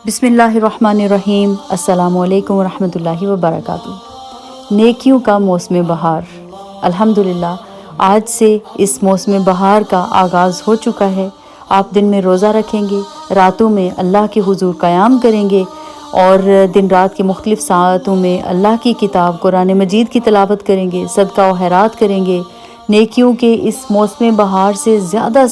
بسم اللہ الرحمن الرحیم۔ السلام علیکم ورحمۃ اللہ وبرکاتہ۔ نیکیوں کا موسم بہار۔ الحمدللہ آج سے اس موسم بہار کا آغاز ہو چکا ہے۔ آپ دن میں روزہ رکھیں گے، راتوں میں اللہ کے حضور قیام کریں گے اور دن رات کے مختلف ساعتوں میں اللہ کی کتاب قرآن مجید کی تلاوت کریں گے، صدقہ و خیرات کریں گے۔ نیکیوں کے اس موسم بہار سے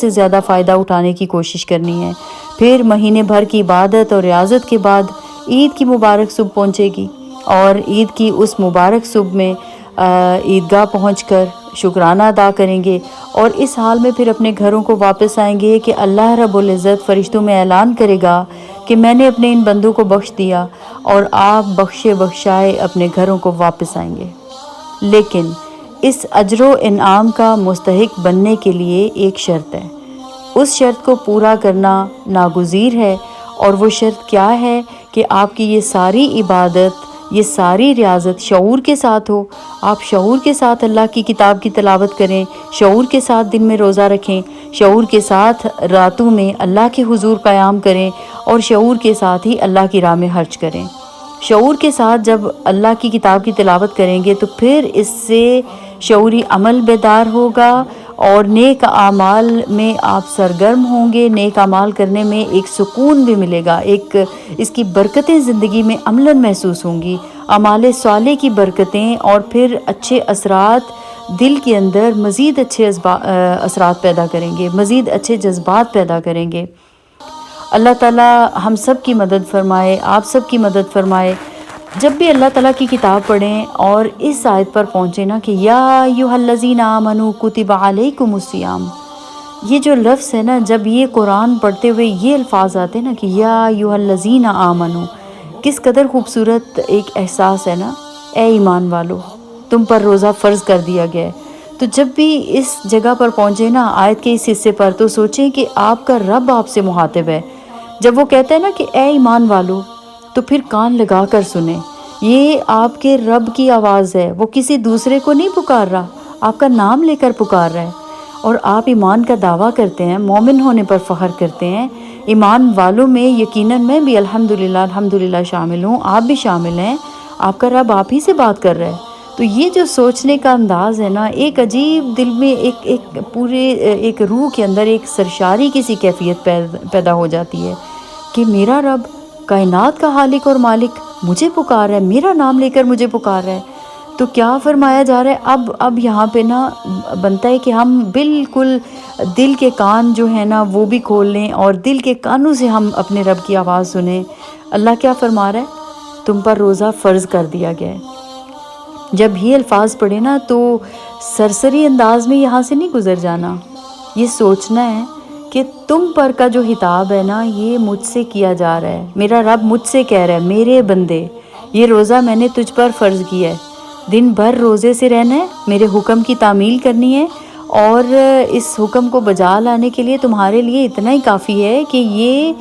زیادہ فائدہ اٹھانے کی کوشش کرنی ہے۔ پھر مہینے بھر کی عبادت اور ریاضت کے بعد عید کی مبارک صبح پہنچے گی، اور عید کی اس مبارک صبح میں عیدگاہ پہنچ کر شکرانہ ادا کریں گے، اور اس حال میں پھر اپنے گھروں کو واپس آئیں گے کہ اللہ رب العزت فرشتوں میں اعلان کرے گا کہ میں نے اپنے ان بندوں کو بخش دیا، اور آپ بخشے بخشائے اپنے گھروں کو واپس آئیں گے۔ لیکن اس اجر و انعام کا مستحق بننے کے لیے ایک شرط ہے۔ اس شرط کو پورا کرنا ناگزیر ہے، اور وہ شرط کیا ہے کہ آپ کی یہ ساری عبادت، یہ ساری ریاضت شعور کے ساتھ ہو۔ آپ شعور کے ساتھ اللہ کی کتاب کی تلاوت کریں، شعور کے ساتھ دن میں روزہ رکھیں، شعور کے ساتھ راتوں میں اللہ کے حضور قیام کریں، اور شعور کے ساتھ ہی اللہ کی راہ میں خرچ کریں۔ شعور کے ساتھ جب اللہ کی کتاب کی تلاوت کریں گے تو پھر اس سے شعوری عمل بیدار ہوگا، اور نیک اعمال میں آپ سرگرم ہوں گے۔ نیک اعمال کرنے میں ایک سکون بھی ملے گا، ایک اس کی برکتیں زندگی میں عملاً محسوس ہوں گی، اعمال صالح کی برکتیں، اور پھر اچھے اثرات دل کے اندر مزید اچھے اثرات پیدا کریں گے، مزید اچھے جذبات پیدا کریں گے۔ اللہ تعالیٰ ہم سب کی مدد فرمائے، آپ سب کی مدد فرمائے۔ جب بھی اللہ تعالیٰ کی کتاب پڑھیں اور اس آیت پر پہنچے نا کہ یا ایھا الذین آمنوا کتب علیکم الصیام، یہ جو لفظ ہے نا، جب یہ قرآن پڑھتے ہوئے یہ الفاظ آتے ہیں نا کہ یا ایھا الذین آمنوا، کس قدر خوبصورت ایک احساس ہے نا، اے ایمان والو تم پر روزہ فرض کر دیا گیا ہے۔ تو جب بھی اس جگہ پر پہنچے نا آیت کے اس حصے پر، تو سوچیں کہ آپ کا رب آپ سے مخاطب ہے۔ جب وہ کہتا ہے نا کہ اے ایمان والو، تو پھر کان لگا کر سنیں، یہ آپ کے رب کی آواز ہے، وہ کسی دوسرے کو نہیں پکار رہا، آپ کا نام لے کر پکار رہا ہے، اور آپ ایمان کا دعویٰ کرتے ہیں، مومن ہونے پر فخر کرتے ہیں۔ ایمان والوں میں یقیناً میں بھی الحمدللہ شامل ہوں، آپ بھی شامل ہیں، آپ کا رب آپ ہی سے بات کر رہا ہے۔ تو یہ جو سوچنے کا انداز ہے نا، ایک عجیب دل میں ایک پورے ایک روح کے اندر ایک سرشاری کی سی کیفیت پیدا ہو جاتی ہے کہ میرا رب کائنات کا خالق اور مالک مجھے پکار ہے، میرا نام لے کر مجھے پکار رہا ہے۔ تو کیا فرمایا جا رہا ہے؟ اب یہاں پہ نا بنتا ہے کہ ہم بالکل دل کے کان جو ہے نا وہ بھی کھول لیں، اور دل کے کانوں سے ہم اپنے رب کی آواز سنیں۔ اللہ کیا فرما رہا ہے؟ تم پر روزہ فرض کر دیا گیا ہے۔ جب یہ الفاظ پڑھے نا تو سرسری انداز میں یہاں سے نہیں گزر جانا، یہ سوچنا ہے کہ تم پر کا جو خطاب ہے نا، یہ مجھ سے کیا جا رہا ہے۔ میرا رب مجھ سے کہہ رہا ہے، میرے بندے یہ روزہ میں نے تجھ پر فرض کیا ہے، دن بھر روزے سے رہنا ہے، میرے حکم کی تعمیل کرنی ہے، اور اس حکم کو بجا لانے کے لیے تمہارے لیے اتنا ہی کافی ہے کہ یہ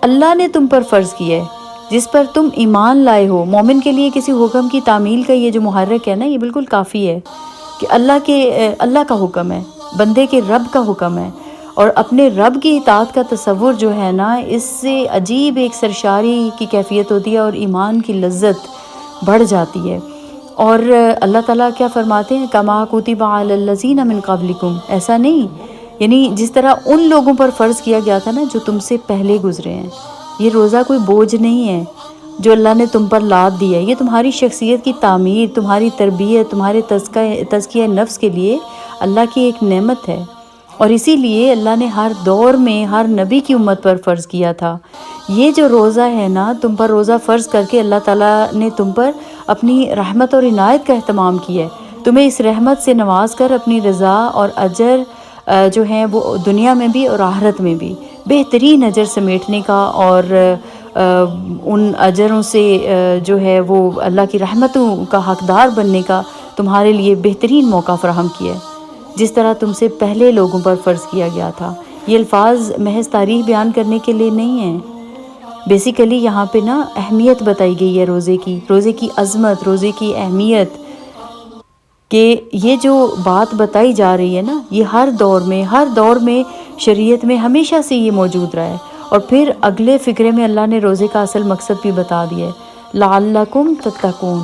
اللہ نے تم پر فرض کیا ہے جس پر تم ایمان لائے ہو۔ مومن کے لیے کسی حکم کی تعمیل کا یہ جو محرک ہے نا، یہ بالکل کافی ہے کہ اللہ کا حکم ہے، بندے کے رب کا حکم ہے، اور اپنے رب کی اطاعت کا تصور جو ہے نا، اس سے عجیب ایک سرشاری کی کیفیت ہوتی ہے، اور ایمان کی لذت بڑھ جاتی ہے۔ اور اللہ تعالیٰ کیا فرماتے ہیں؟ کما کتب علی الذین من قبلکم، ایسا نہیں، یعنی جس طرح ان لوگوں پر فرض کیا گیا تھا نا جو تم سے پہلے گزرے ہیں۔ یہ روزہ کوئی بوجھ نہیں ہے جو اللہ نے تم پر لاد دیا ہے، یہ تمہاری شخصیت کی تعمیر، تمہاری تربیت، تمہارے تزکیہ نفس کے لیے اللہ کی ایک نعمت ہے، اور اسی لیے اللہ نے ہر دور میں ہر نبی کی امت پر فرض کیا تھا۔ یہ جو روزہ ہے نا، تم پر روزہ فرض کر کے اللہ تعالیٰ نے تم پر اپنی رحمت اور عنایت کا اہتمام کیا ہے، تمہیں اس رحمت سے نواز کر اپنی رضا اور اجر جو ہیں وہ دنیا میں بھی اور آخرت میں بھی بہترین اجر سمیٹنے کا، اور ان اجروں سے جو ہے وہ اللہ کی رحمتوں کا حقدار بننے کا تمہارے لیے بہترین موقع فراہم کیا ہے، جس طرح تم سے پہلے لوگوں پر فرض کیا گیا تھا۔ یہ الفاظ محض تاریخ بیان کرنے کے لیے نہیں ہیں، بیسیکلی یہاں پہ نا اہمیت بتائی گئی ہے روزے کی عظمت، روزے کی اہمیت، کہ یہ جو بات بتائی جا رہی ہے نا، یہ ہر دور میں شریعت میں ہمیشہ سے یہ موجود رہا ہے، اور پھر اگلے فقرے میں اللہ نے روزے کا اصل مقصد بھی بتا دیا ہے، لعلکم تتقون،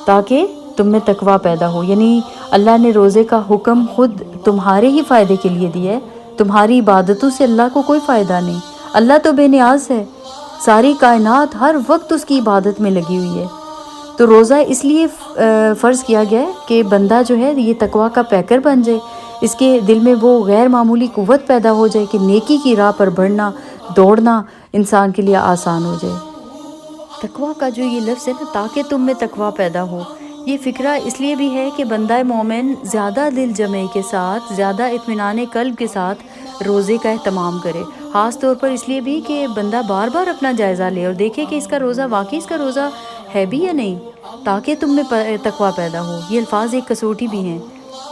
تاکہ تم میں تقوی پیدا ہو. یعنی اللہ نے روزے کا حکم خود تمہارے ہی فائدے کے لیے دیا ہے. تمہاری عبادتوں سے اللہ کو کوئی فائدہ نہیں. اللہ تو بے نیاز ہے، ساری کائنات ہر وقت اس کی عبادت میں لگی ہوئی ہے. تو روزہ اس لیے فرض کیا گیا ہے کہ بندہ جو ہے یہ تقوی کا پیکر بن جائے، اس کے دل میں وہ غیر معمولی قوت پیدا ہو جائے کہ نیکی کی راہ پر بڑھنا، دوڑنا انسان کے لیے آسان ہو جائے. تقوی کا جو یہ لفظ ہے نا، تاکہ تم میں تقوی پیدا ہو، یہ فکرہ اس لیے بھی ہے کہ بندہ مومن زیادہ دل جمعی کے ساتھ، زیادہ اطمینان قلب کے ساتھ روزے کا اہتمام کرے. خاص طور پر اس لیے بھی کہ بندہ بار بار اپنا جائزہ لے اور دیکھے کہ اس کا روزہ واقعی اس کا روزہ ہے بھی یا نہیں، تاکہ تم میں تقوی پیدا ہو. یہ الفاظ ایک کسوٹی بھی ہیں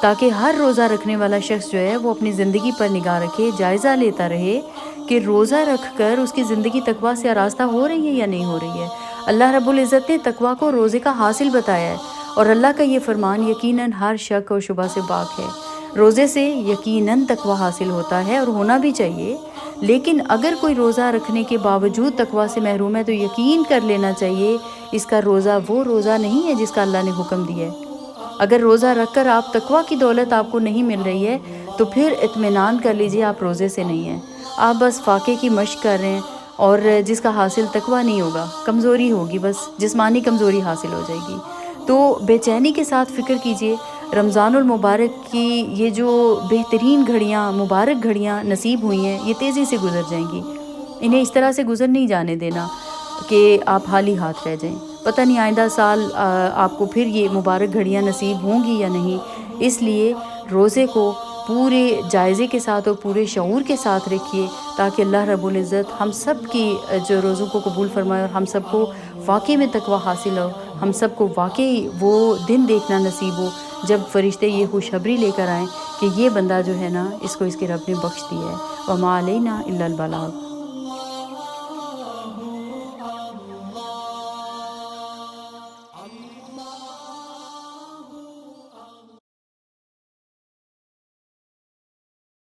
تاکہ ہر روزہ رکھنے والا شخص جو ہے وہ اپنی زندگی پر نگاہ رکھے، جائزہ لیتا رہے کہ روزہ رکھ کر اس کی زندگی تقوی سے آراستہ ہو رہی ہے یا نہیں ہو رہی ہے. اللہ رب العزت نے تقوی کو روزے کا حاصل بتایا ہے، اور اللہ کا یہ فرمان یقیناً ہر شک اور شبہ سے پاک ہے. روزے سے یقیناً تقوی حاصل ہوتا ہے اور ہونا بھی چاہیے، لیکن اگر کوئی روزہ رکھنے کے باوجود تقوی سے محروم ہے تو یقین کر لینا چاہیے اس کا روزہ وہ روزہ نہیں ہے جس کا اللہ نے حکم دیا ہے. اگر روزہ رکھ کر آپ تقوی کی دولت آپ کو نہیں مل رہی ہے تو پھر اطمینان کر لیجئے آپ روزے سے نہیں ہیں، آپ بس فاقے کی مشق کر رہے ہیں، اور جس کا حاصل تقوی نہیں ہوگا، کمزوری ہوگی، بس جسمانی کمزوری حاصل ہو جائے گی. تو بے چینی کے ساتھ فکر کیجئے، رمضان المبارک کی یہ جو بہترین گھڑیاں، مبارک گھڑیاں نصیب ہوئی ہیں، یہ تیزی سے گزر جائیں گی. انہیں اس طرح سے گزر نہیں جانے دینا کہ آپ خالی ہاتھ رہ جائیں. پتہ نہیں آئندہ سال آپ کو پھر یہ مبارک گھڑیاں نصیب ہوں گی یا نہیں. اس لیے روزے کو پورے جائزے کے ساتھ اور پورے شعور کے ساتھ رکھیے تاکہ اللہ رب العزت ہم سب کی جو روزوں کو قبول فرمائے اور ہم سب کو واقعی میں تقوی حاصل ہو، ہم سب کو واقعی وہ دن دیکھنا نصیب ہو جب فرشتے یہ خوشخبری لے کر آئیں کہ یہ بندہ جو ہے نا، اس کو اس کے رب نے بخش دیا ہے. وما علینا الا البلاغ.